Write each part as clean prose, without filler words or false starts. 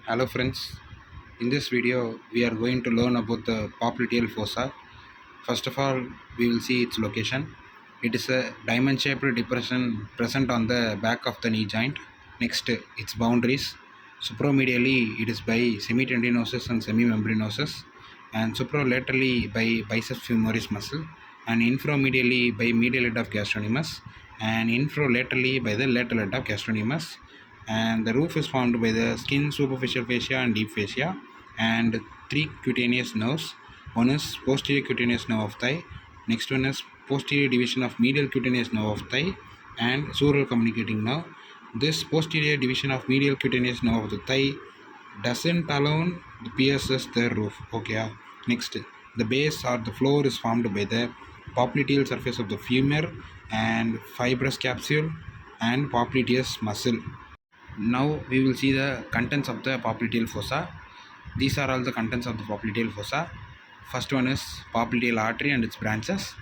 Hello friends, in this video we are going to learn about the popliteal fossa. First of all, we will see its location. It is a diamond-shaped depression present on the back of the knee joint. Next, its boundaries. Supromedially, it is by semitendinosus and semimembranosus, and supralaterally by biceps femoris muscle, and inframedially by medial head of gastrocnemius, and infralaterally by the lateral head of gastrocnemius. And the roof is formed by the skin, superficial fascia, and deep fascia, and three cutaneous nerves. One is posterior cutaneous nerve of thigh. Next one is posterior division of medial cutaneous nerve of thigh and sural communicating nerve. This posterior division of medial cutaneous nerve of the thigh doesn't allow pierces the roof. Okay. Next, the base or the floor is formed by the popliteal surface of the femur and fibrous capsule and popliteus muscle. Now we will see the contents of the popliteal fossa. These are all the contents of the popliteal fossa. First one is popliteal artery and its branches.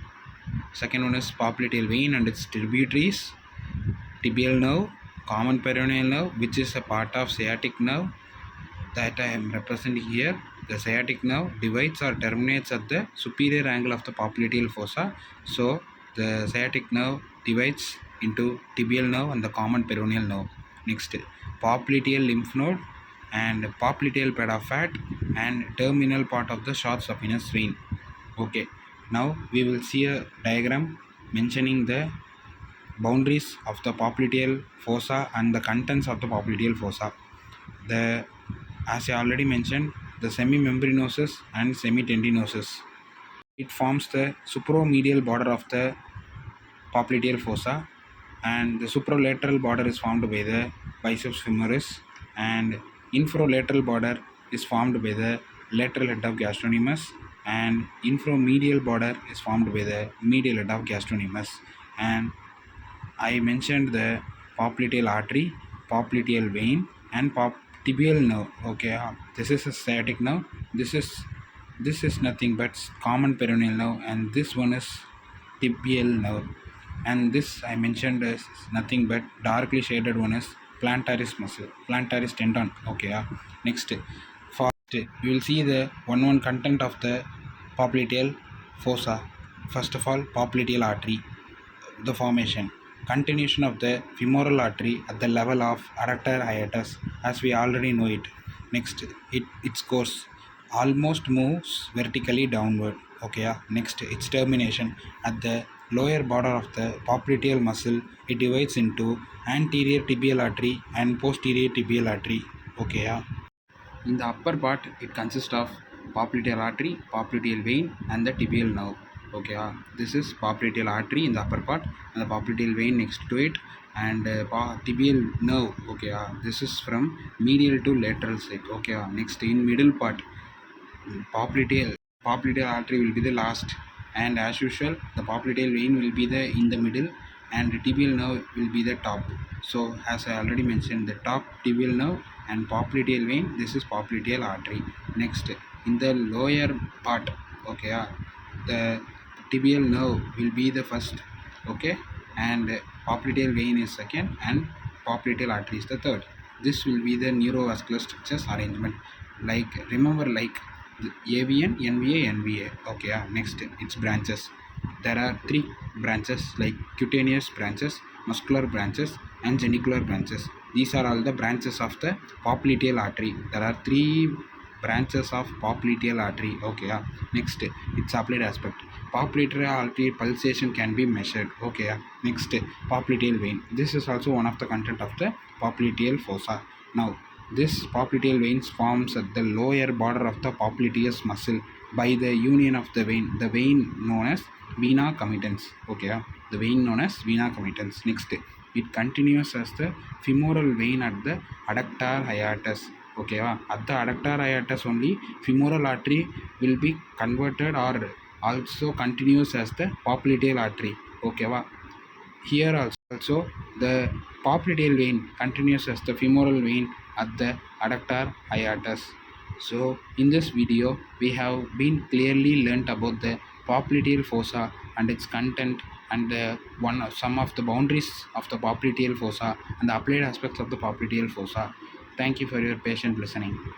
Second one is popliteal vein and its tributaries. Tibial nerve, common peroneal nerve, which is a part of sciatic nerve that I am representing here. The sciatic nerve divides or terminates at the superior angle of the popliteal fossa. So the sciatic nerve divides into tibial nerve and the common peroneal nerve. Next, popliteal lymph node and popliteal pad of fat and terminal part of the short saphenous vein. Okay, now we will see a diagram mentioning the boundaries of the popliteal fossa and the contents of the popliteal fossa. The As I already mentioned, the semimembranosus and semitendinosus. It forms the supromedial border of the popliteal fossa, and the supralateral border is formed by the biceps femoris, and infralateral border is formed by the lateral head of gastrocnemius, and inframedial border is formed by the medial head of gastrocnemius. And I mentioned the popliteal artery, popliteal vein, and tibial nerve. Okay, this is a sciatic nerve. This is nothing but common peroneal nerve, and this one is tibial nerve. And this I mentioned is nothing but darkly shaded one is plantaris muscle, plantaris tendon. Okay, next, first we will see the one content of the popliteal fossa. First of all, popliteal artery, the formation, continuation of the femoral artery at the level of adductor hiatus, as we already know it. Next, its course almost moves vertically downward. Okay, next, its termination at the lower border of the popliteal muscle. It divides into anterior tibial artery and posterior tibial artery. Okay, in the upper part, it consists of popliteal artery, popliteal vein, and the tibial nerve. Okay, this is popliteal artery in the upper part, and the popliteal vein next to it, and tibial nerve. Okay, this is from medial to lateral side. Okay, next, in middle part, popliteal artery will be the last, and as usual, the popliteal vein will be the in the middle, and the tibial nerve will be the top. So as I already mentioned, the top tibial nerve and popliteal vein, this is popliteal artery. Next, in the lower part, okay, the tibial nerve will be the first. Okay, and popliteal vein is second, and popliteal artery is the third. This will be the neurovascular structures arrangement, like remember, like AVN, NVA, NVA. Okay, next, its branches. There are three branches, like cutaneous branches, muscular branches, and genicular branches. These are all the branches of the popliteal artery. There are three branches of popliteal artery. Okay, next, its applied aspect. Popliteal artery pulsation can be measured. Okay, next, popliteal vein. This is also one of the content of the popliteal fossa. Now, this popliteal veins forms at the lower border of the popliteus muscle by the union of the vein known as vena comitans. Okay, the vein known as vena comitans. Next, it continues as the femoral vein at the adductor hiatus. Okay, at the adductor hiatus only femoral artery will be converted or also continues as the popliteal artery. Okay, here also the popliteal vein continues as the femoral vein at the adductor hiatus. So in this video we have been clearly learnt about the popliteal fossa and its content, and some of the boundaries of the popliteal fossa and the applied aspects of the popliteal fossa. Thank you for your patient listening.